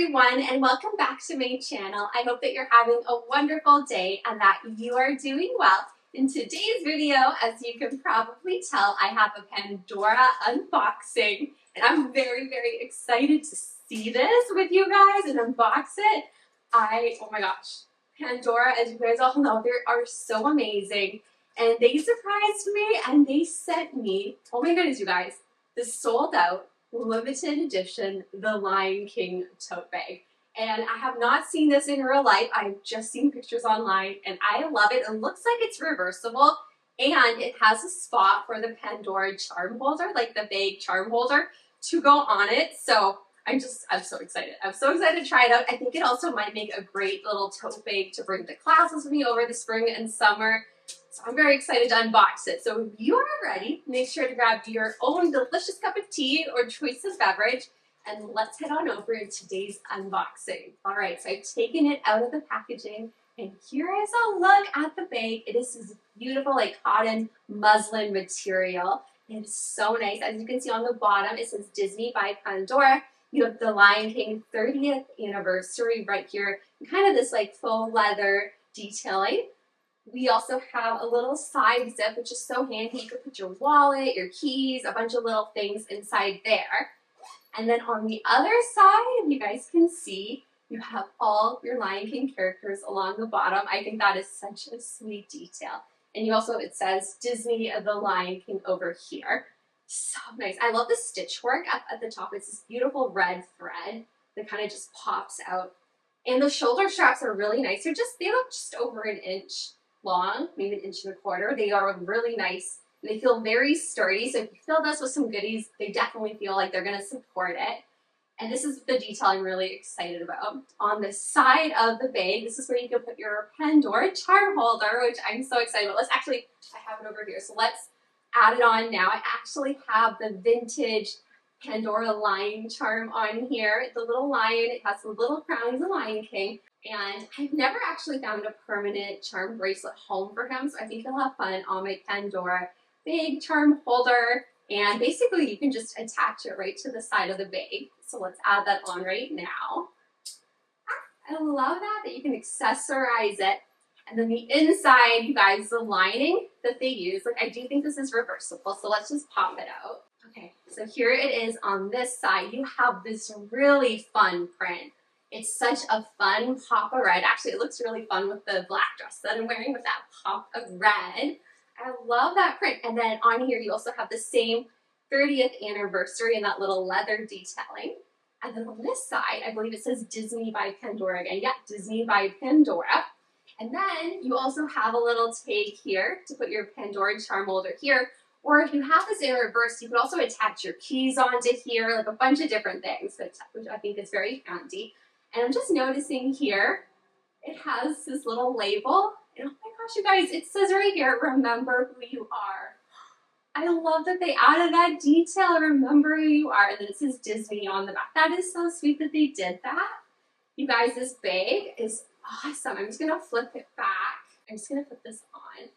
everyone, and welcome back to my channel. I hope that you're having a wonderful day and that you are doing well. In today's video, as you can probably tell, I have a Pandora unboxing, and I'm very, very excited to see this with you guys and unbox it. Oh my gosh, Pandora, as you guys all know, they are so amazing, and they surprised me and they sent me, oh my goodness, you guys, this sold out limited edition The Lion King tote bag. And I have not seen this in real life. I've just seen pictures online and I love it. It looks like it's reversible and it has a spot for the Pandora charm holder, like the bag charm holder, to go on it. So I'm so excited. I'm so excited to try it out. I think it also might make a great little tote bag to bring to classes with me over the spring and summer. So I'm very excited to unbox it. So if you are ready, make sure to grab your own delicious cup of tea or choice of beverage, and let's head on over to today's unboxing. All right, so I've taken it out of the packaging, and here is a look at the bag. It is this beautiful, like, cotton muslin material. It is so nice. As you can see on the bottom, it says Disney by Pandora. You have the Lion King 30th anniversary right here, and kind of this like faux leather detailing. We also have a little side zip, which is so handy. You can put your wallet, your keys, a bunch of little things inside there. And then on the other side, you guys can see, you have all your Lion King characters along the bottom. I think that is such a sweet detail. And you also, it says Disney the Lion King over here. So nice. I love the stitch work up at the top. It's this beautiful red thread that kind of just pops out. And the shoulder straps are really nice. They look just over an inch long, maybe an inch and a quarter. They are really nice. And they feel very sturdy. So if you fill this with some goodies, they definitely feel like they're going to support it. And this is the detail I'm really excited about. On the side of the bag, this is where you can put your Pandora charm holder, which I'm so excited about. I have it over here. So let's add it on now. I actually have the vintage Pandora lion charm on here. The little lion, it has the little crown, he's a Lion King. And I've never actually found a permanent charm bracelet home for him, so I think he'll have fun on my Pandora bag charm holder. And basically you can just attach it right to the side of the bag. So let's add that on right now. I love that you can accessorize it. And then the inside, you guys, the lining that they use, like, I do think this is reversible, so let's just pop it out. Okay, so here it is on this side. You have this really fun print. It's such a fun pop of red. Actually, it looks really fun with the black dress that I'm wearing with that pop of red. I love that print. And then on here, you also have the same 30th anniversary and that little leather detailing. And then on this side, I believe it says Disney by Pandora again. Yeah, Disney by Pandora. And then you also have a little tag here to put your Pandora charm holder here. Or if you have this in reverse, you can also attach your keys onto here, like a bunch of different things, which I think is very handy. And I'm just noticing here, it has this little label. And oh my gosh, you guys, it says right here, remember who you are. I love that they added that detail, remember who you are. And then it says Disney on the back. That is so sweet that they did that. You guys, this bag is awesome. I'm just gonna flip it back. I'm just gonna put this on.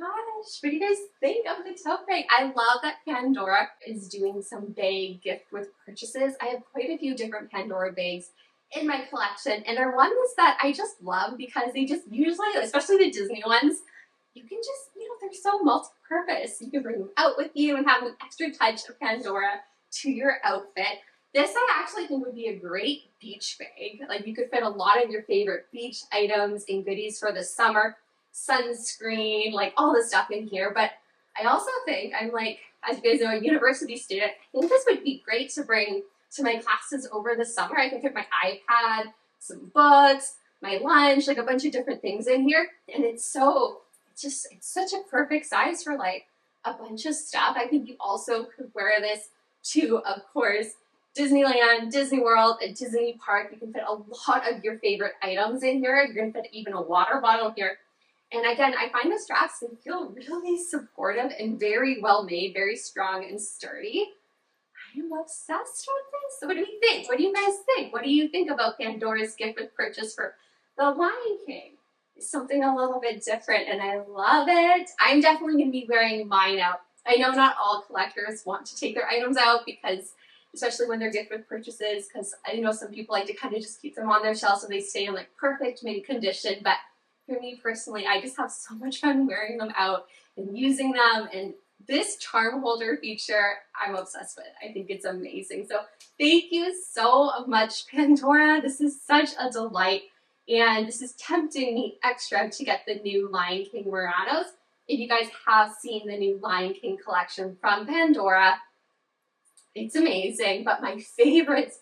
Oh my gosh, what do you guys think of the tote bag? I love that Pandora is doing some bag gift with purchases. I have quite a few different Pandora bags in my collection, and they're ones that I just love because they just usually, especially the Disney ones, you can just, they're so multi-purpose. You can bring them out with you and have an extra touch of Pandora to your outfit. This I actually think would be a great beach bag. Like, you could fit a lot of your favorite beach items and goodies for the summer, sunscreen, like all the stuff in here. But I also think, I'm like, as you guys know, a university student, I think this would be great to bring to my classes over the summer. I can fit my iPad, some books, my lunch, like a bunch of different things in here. And it's such a perfect size for like a bunch of stuff. I think you also could wear this to, of course, Disneyland, Disney World, a Disney park. You can fit a lot of your favorite items in here. You're going to fit even a water bottle here. And again, I find the straps, they feel really supportive and very well made, very strong and sturdy. I am obsessed with this. So what do we think? What do you guys think? What do you think about Pandora's gift with purchase for the Lion King? It's something a little bit different and I love it. I'm definitely going to be wearing mine out. I know not all collectors want to take their items out because especially when they're gift with purchases, because I know some people like to kind of just keep them on their shelf so they stay in like perfect mint condition. But for me personally, I just have so much fun wearing them out and using them, and this charm holder feature I'm obsessed with. I think it's amazing. So thank you so much, Pandora. This is such a delight, and this is tempting me extra to get the new Lion King Muranos. If you guys have seen the new Lion King collection from Pandora, it's amazing. But my favorite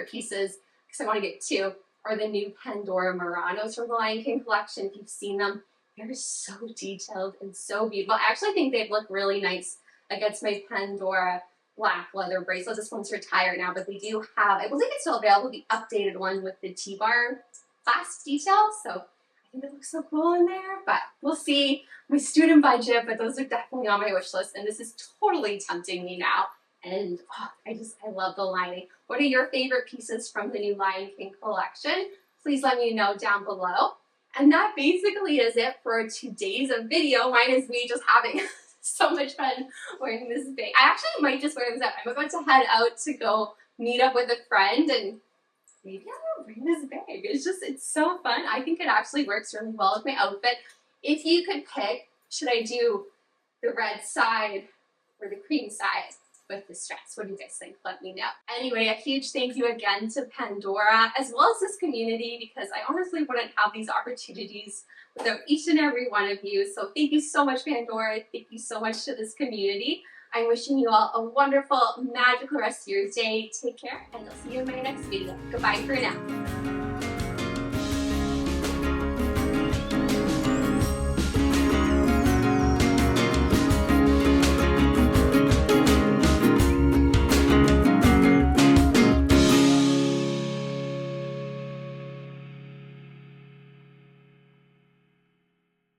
pieces, because I want to get two, are the new Pandora Muranos from the Lion King collection. If you've seen them, they're so detailed and so beautiful. I actually think they'd look really nice against my Pandora black leather bracelet. This one's retired now, but they do have, I believe it's still available, the updated one with the T-bar clasp detail. So I think it looks so cool in there, but we'll see. My student budget, but those are definitely on my wish list, and this is totally tempting me now. And oh, I love the lining. What are your favorite pieces from the new Lion King collection? Please let me know down below. And that basically is it for today's video. Mine is me just having so much fun wearing this bag. I actually might just wear this out. I'm about to head out to go meet up with a friend, and maybe I'll bring this bag. It's so fun. I think it actually works really well with my outfit. If you could pick, should I do the red side or the cream side with this dress? What do you guys think? Let me know. Anyway, a huge thank you again to Pandora, as well as this community, because I honestly wouldn't have these opportunities without each and every one of you. So thank you so much, Pandora. Thank you so much to this community. I'm wishing you all a wonderful, magical rest of your day. Take care, and I'll see you in my next video. Goodbye for now.